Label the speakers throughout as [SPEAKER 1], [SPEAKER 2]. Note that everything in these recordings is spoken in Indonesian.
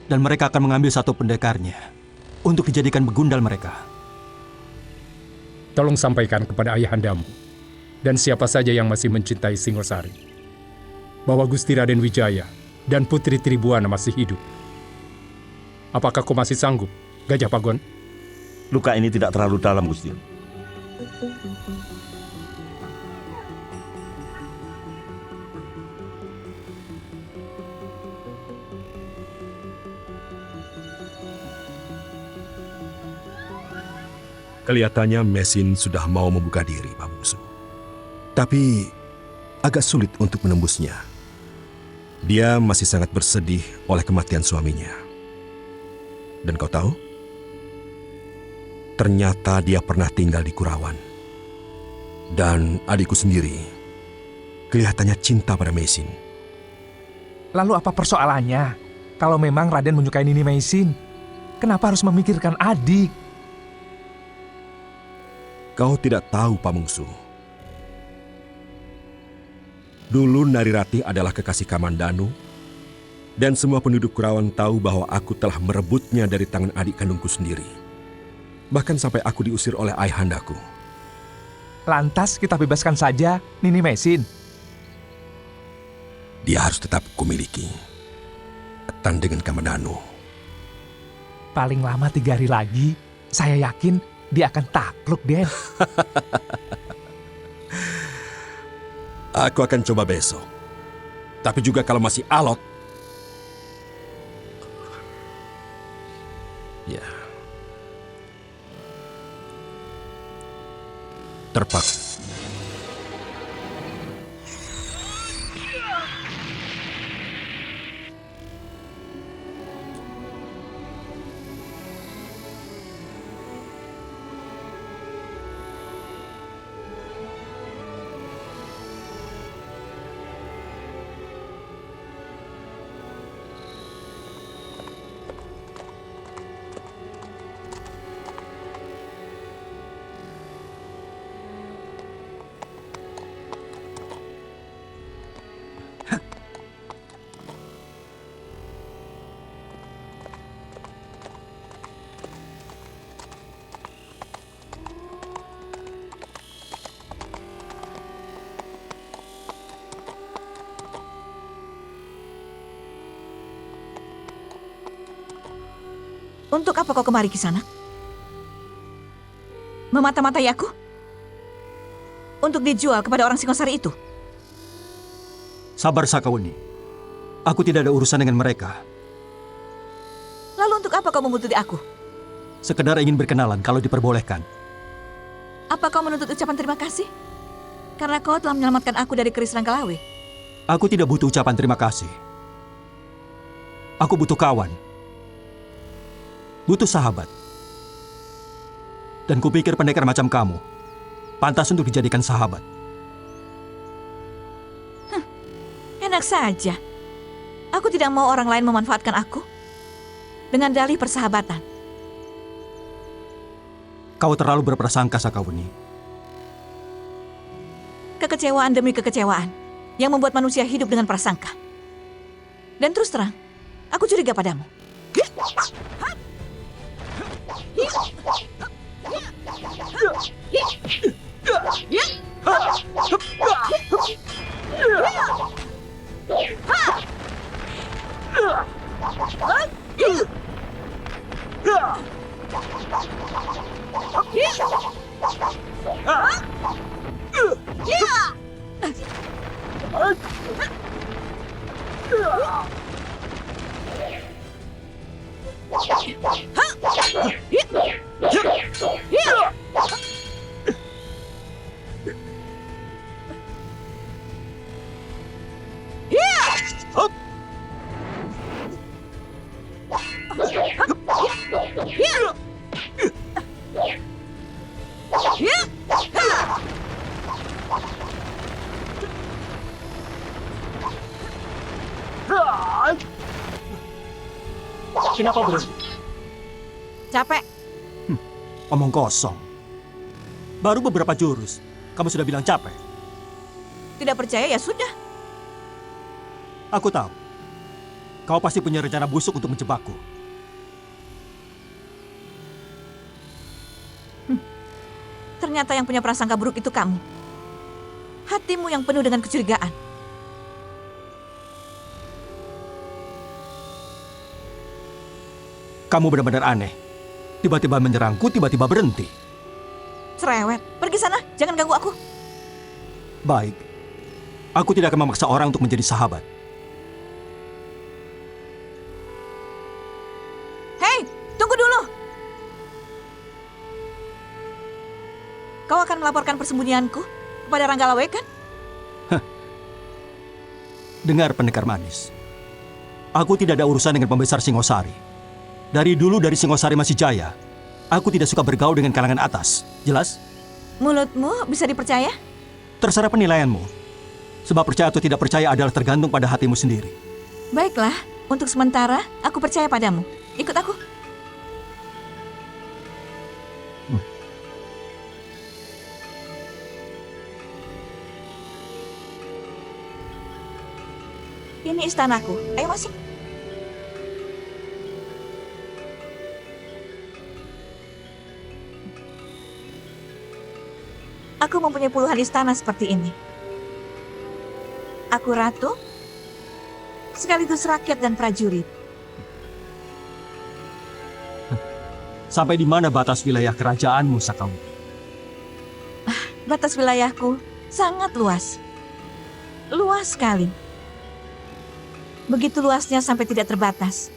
[SPEAKER 1] Dan mereka akan mengambil satu pendekarnya untuk dijadikan begundal mereka.
[SPEAKER 2] Tolong sampaikan kepada ayahandamu dan siapa saja yang masih mencintai Singosari bahwa Gusti Raden Wijaya dan Putri Tribuana masih hidup. Apakah kau masih sanggup, Gajah Pagon?
[SPEAKER 3] Luka ini tidak terlalu dalam, Gusti.
[SPEAKER 4] Kelihatannya Mesin sudah mau membuka diri, Pak Bungsu. Tapi agak sulit untuk menembusnya. Dia masih sangat bersedih oleh kematian suaminya. Dan kau tahu? Ternyata dia pernah tinggal di Kurawan. Dan adikku sendiri kelihatannya cinta pada Mesin.
[SPEAKER 5] Lalu apa persoalannya? Kalau memang Raden menyukai Nini Mesin, kenapa harus memikirkan adik?
[SPEAKER 4] Kau tidak tahu, Pak Mungsu. Dulu Narirati adalah kekasih Kamandanu, dan semua penduduk Kurawan tahu bahwa aku telah merebutnya dari tangan adik kandungku sendiri. Bahkan sampai aku diusir oleh ayahandaku.
[SPEAKER 5] Lantas kita bebaskan saja Nini Mesin.
[SPEAKER 4] Dia harus tetap kumiliki. Ketan dengan Kamandanu.
[SPEAKER 5] Paling lama 3 hari lagi, saya yakin dia akan takluk, Den.
[SPEAKER 4] Aku akan coba besok. Tapi juga kalau masih alot. Ya. Terpaksa.
[SPEAKER 6] Untuk apa kau kemari Kisanak? Memata-matai aku? Untuk dijual kepada orang Singosari itu?
[SPEAKER 1] Sabar, Sakawuni. Aku tidak ada urusan dengan mereka.
[SPEAKER 6] Lalu untuk apa kau membuntuti aku?
[SPEAKER 1] Sekedar ingin berkenalan kalau diperbolehkan.
[SPEAKER 6] Apa kau menuntut ucapan terima kasih? Karena kau telah menyelamatkan aku dari keris Rangkalawe.
[SPEAKER 1] Aku tidak butuh ucapan terima kasih. Aku butuh kawan. Butuh sahabat. Dan kupikir pendekar macam kamu pantas untuk dijadikan sahabat.
[SPEAKER 6] Enak saja. Aku tidak mau orang lain memanfaatkan aku dengan dalih persahabatan.
[SPEAKER 1] Kau terlalu berprasangka, Sakawuni.
[SPEAKER 6] Kekecewaan demi kekecewaan yang membuat manusia hidup dengan prasangka. Dan terus terang, aku curiga padamu.
[SPEAKER 1] Kenapa berhenti?
[SPEAKER 6] Capek.
[SPEAKER 1] Omong kosong. Baru beberapa jurus, kamu sudah bilang capek.
[SPEAKER 6] Tidak percaya ya sudah.
[SPEAKER 1] Aku tahu. Kau pasti punya rencana busuk untuk menjebakku.
[SPEAKER 6] Ternyata yang punya prasangka buruk itu kamu. Hatimu yang penuh dengan kecurigaan.
[SPEAKER 1] Kamu benar-benar aneh. Tiba-tiba menyerangku, tiba-tiba berhenti.
[SPEAKER 6] Cerewet, pergi sana, jangan ganggu aku.
[SPEAKER 1] Baik. Aku tidak akan memaksa orang untuk menjadi sahabat.
[SPEAKER 6] Hei, tunggu dulu. Kau akan melaporkan persembunyianku kepada Ranggalawe, kan?
[SPEAKER 1] Dengar pendekar manis. Aku tidak ada urusan dengan pembesar Singosari. Dari dulu dari Singosari masih jaya, aku tidak suka bergaul dengan kalangan atas. Jelas?
[SPEAKER 6] Mulutmu bisa dipercaya?
[SPEAKER 1] Terserah penilaianmu. Sebab percaya atau tidak percaya adalah tergantung pada hatimu sendiri.
[SPEAKER 6] Baiklah, untuk sementara aku percaya padamu. Ikut aku. Ini istanaku. Ayo masuk. Aku mempunyai puluhan istana seperti ini. Aku ratu, sekaligus rakyat dan prajurit.
[SPEAKER 1] Sampai di mana batas wilayah kerajaanmu, Sakauni?
[SPEAKER 6] Batas wilayahku sangat luas. Luas sekali. Begitu luasnya sampai tidak terbatas.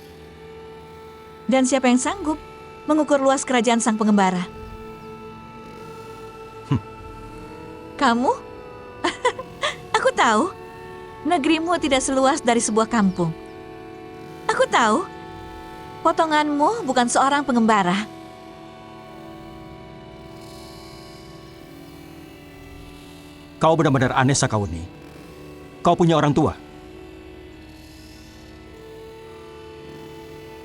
[SPEAKER 6] Dan siapa yang sanggup mengukur luas kerajaan sang pengembara? Kamu? Aku tahu, negerimu tidak seluas dari sebuah kampung. Aku tahu, potonganmu bukan seorang pengembara.
[SPEAKER 1] Kau benar-benar aneh, Sakauni. Kau punya orang tua.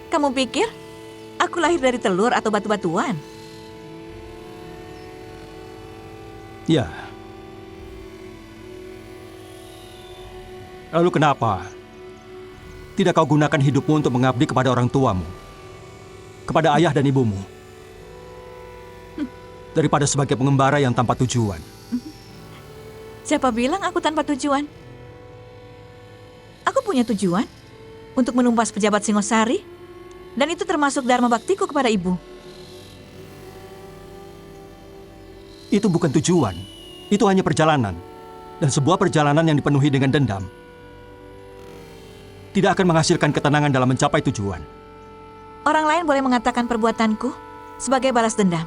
[SPEAKER 6] Kamu pikir aku lahir dari telur atau batu-batuan?
[SPEAKER 1] Ya. Lalu kenapa tidak kau gunakan hidupmu untuk mengabdi kepada orang tuamu? Kepada ayah dan ibumu? Daripada sebagai pengembara yang tanpa tujuan.
[SPEAKER 6] Siapa bilang aku tanpa tujuan? Aku punya tujuan untuk menumpas pejabat Singosari, dan itu termasuk dharma baktiku kepada ibu.
[SPEAKER 1] Itu bukan tujuan. Itu hanya perjalanan. Dan sebuah perjalanan yang dipenuhi dengan dendam tidak akan menghasilkan ketenangan dalam mencapai tujuan.
[SPEAKER 6] Orang lain boleh mengatakan perbuatanku sebagai balas dendam.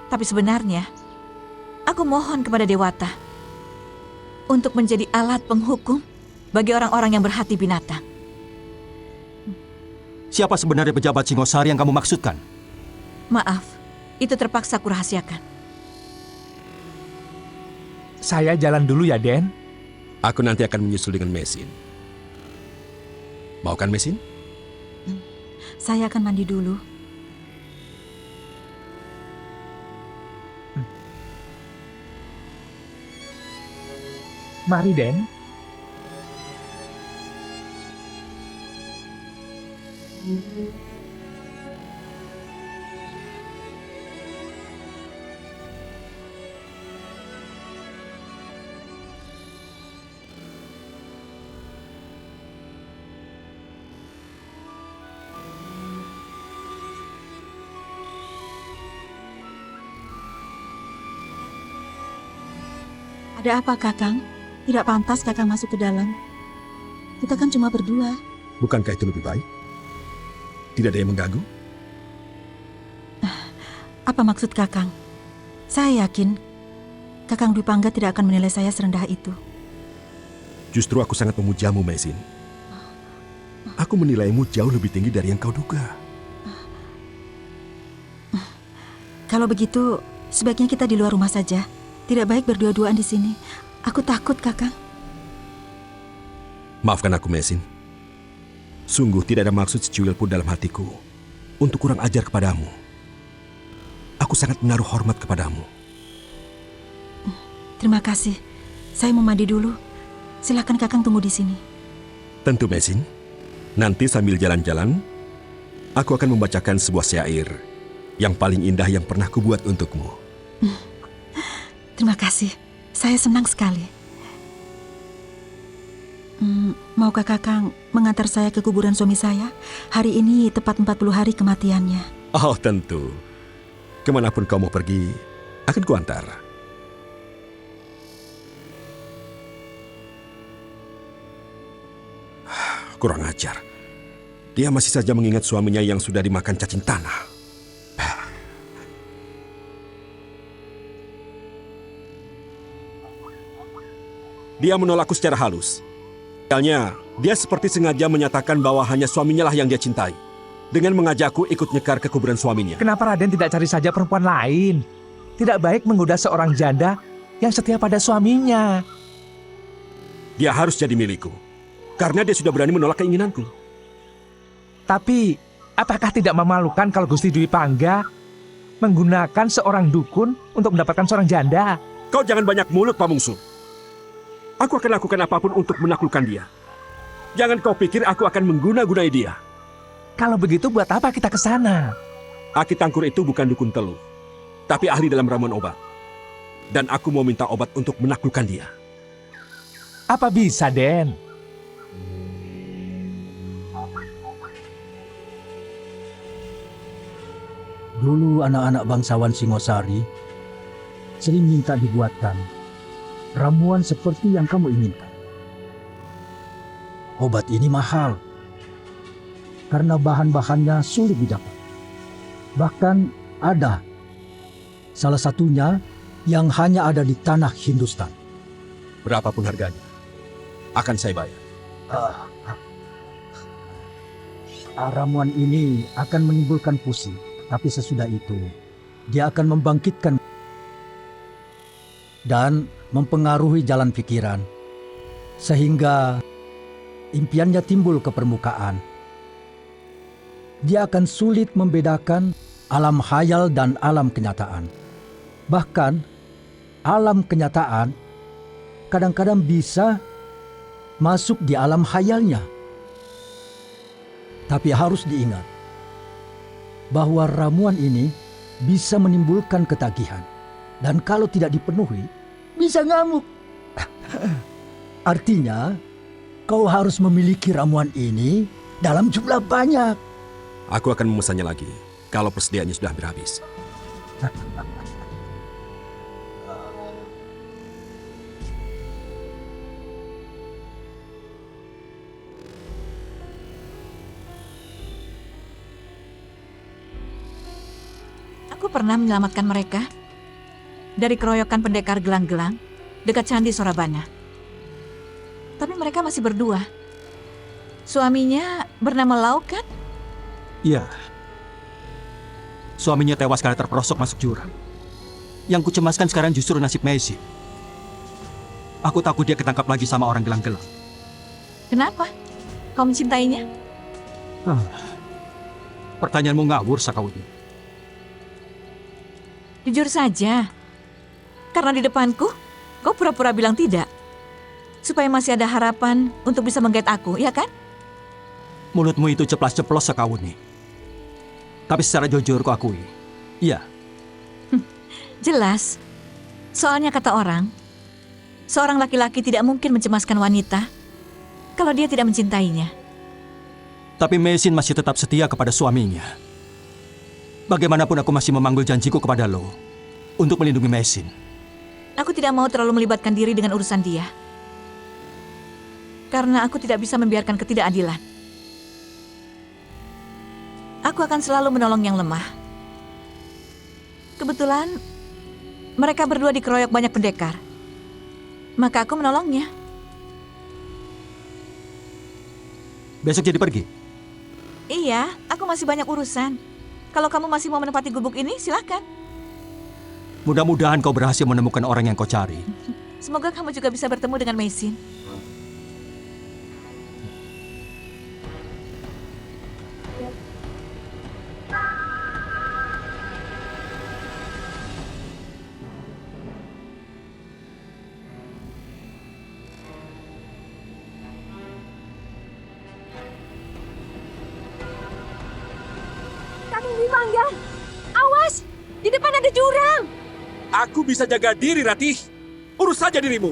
[SPEAKER 6] Tapi sebenarnya, aku mohon kepada Dewata untuk menjadi alat penghukum bagi orang-orang yang berhati binatang.
[SPEAKER 1] Siapa sebenarnya pejabat Singosari yang kamu maksudkan?
[SPEAKER 6] Maaf, itu terpaksa kurahasiakan.
[SPEAKER 5] Saya jalan dulu ya, Den.
[SPEAKER 4] Aku nanti akan menyusul dengan Mesin. Mau kan, Mesin?
[SPEAKER 6] Saya akan mandi dulu.
[SPEAKER 5] Mari, Den.
[SPEAKER 7] Ada apa, Kakang? Tidak pantas Kakang masuk ke dalam. Kita kan cuma berdua.
[SPEAKER 4] Bukankah itu lebih baik? Tidak ada yang mengganggu?
[SPEAKER 7] Apa maksud Kakang? Saya yakin Kakang Dwi Pangga tidak akan menilai saya serendah itu.
[SPEAKER 4] Justru aku sangat memujamu, Mesin. Aku menilaimu jauh lebih tinggi dari yang kau duga.
[SPEAKER 7] Kalau begitu, sebaiknya kita di luar rumah saja. Tidak baik berdua-duaan di sini. Aku takut, Kakang.
[SPEAKER 4] Maafkan aku, Mesin. Sungguh tidak ada maksud secuil pun dalam hatiku untuk kurang ajar kepadamu. Aku sangat menaruh hormat kepadamu.
[SPEAKER 7] Terima kasih. Saya mau mandi dulu. Silakan Kakang tunggu di sini.
[SPEAKER 4] Tentu, Mesin. Nanti sambil jalan-jalan, aku akan membacakan sebuah syair yang paling indah yang pernah kubuat untukmu.
[SPEAKER 7] Terima kasih. Saya senang sekali. Maukah Kakang mengantar saya ke kuburan suami saya? Hari ini tepat 40 hari kematiannya.
[SPEAKER 4] Oh, tentu. Kemanapun kau mau pergi, akan kuantar. Kurang ajar. Dia masih saja mengingat suaminya yang sudah dimakan cacing tanah. Dia menolakku secara halus. Soalnya, dia seperti sengaja menyatakan bahwa hanya suaminya lah yang dia cintai. Dengan mengajakku ikut nyekar ke kuburan suaminya.
[SPEAKER 5] Kenapa Raden tidak cari saja perempuan lain? Tidak baik menggoda seorang janda yang setia pada suaminya.
[SPEAKER 4] Dia harus jadi milikku. Karena dia sudah berani menolak keinginanku.
[SPEAKER 5] Tapi, apakah tidak memalukan kalau Gusti Dwi Pangga menggunakan seorang dukun untuk mendapatkan seorang janda?
[SPEAKER 4] Kau jangan banyak mulut, Pamungsu. Aku akan lakukan apapun untuk menaklukkan dia. Jangan kau pikir aku akan mengguna-gunai dia.
[SPEAKER 5] Kalau begitu buat apa kita ke sana?
[SPEAKER 4] Aki Tangkur itu bukan dukun teluh, tapi ahli dalam ramuan obat. Dan aku mau minta obat untuk menaklukkan dia.
[SPEAKER 5] Apa bisa, Den?
[SPEAKER 8] Dulu anak-anak bangsawan Singosari sering minta dibuatkan ramuan seperti yang kamu inginkan. Obat ini mahal karena bahan-bahannya sulit didapat. Bahkan ada salah satunya yang hanya ada di tanah Hindustan.
[SPEAKER 4] Berapapun harganya, akan saya bayar.
[SPEAKER 8] Ramuan ini akan menimbulkan pusing, tapi sesudah itu dia akan membangkitkan dan mempengaruhi jalan pikiran sehingga impiannya timbul ke permukaan. Dia akan sulit membedakan alam khayal dan alam kenyataan. Bahkan alam kenyataan kadang-kadang bisa masuk di alam khayalnya. Tapi harus diingat bahwa ramuan ini bisa menimbulkan ketagihan. Dan kalau tidak dipenuhi, bisa ngamuk. Artinya, kau harus memiliki ramuan ini dalam jumlah banyak.
[SPEAKER 4] Aku akan memesannya lagi kalau persediaannya sudah hampir habis.
[SPEAKER 6] Aku pernah menyelamatkan mereka dari keroyokan pendekar gelang-gelang dekat Candi Sorabana. Tapi mereka masih berdua. Suaminya bernama Lau kan?
[SPEAKER 1] Iya. Suaminya tewas karena terperosok masuk jurang. Yang kucemaskan sekarang justru nasib Messi. Aku takut dia ketangkap lagi sama orang gelang-gelang.
[SPEAKER 6] Kenapa? Kau mencintainya?
[SPEAKER 1] Pertanyaanmu ngawur, Sakawuni.
[SPEAKER 6] Jujur saja. Karena di depanku, kau pura-pura bilang tidak. Supaya masih ada harapan untuk bisa menggait aku, ya kan?
[SPEAKER 1] Mulutmu itu ceplas-ceplos, Sakawuni. Tapi secara jujur ku akui, iya.
[SPEAKER 6] Jelas. Soalnya kata orang, seorang laki-laki tidak mungkin mencemaskan wanita kalau dia tidak mencintainya.
[SPEAKER 1] Tapi Mesin masih tetap setia kepada suaminya. Bagaimanapun aku masih memanggul janjiku kepada lo untuk melindungi Mesin.
[SPEAKER 6] Aku tidak mau terlalu melibatkan diri dengan urusan dia. Karena aku tidak bisa membiarkan ketidakadilan. Aku akan selalu menolong yang lemah. Kebetulan, mereka berdua dikeroyok banyak pendekar. Maka aku menolongnya.
[SPEAKER 1] Besok jadi pergi?
[SPEAKER 6] Iya, aku masih banyak urusan. Kalau kamu masih mau menempati gubuk ini, silahkan.
[SPEAKER 1] Mudah-mudahan kau berhasil menemukan orang yang kau cari.
[SPEAKER 6] Semoga kamu juga bisa bertemu dengan Mesin.
[SPEAKER 9] Kakang Dwi Pangga, awas! Di depan ada jurang!
[SPEAKER 2] Aku bisa jaga diri, Ratih. Urus saja dirimu.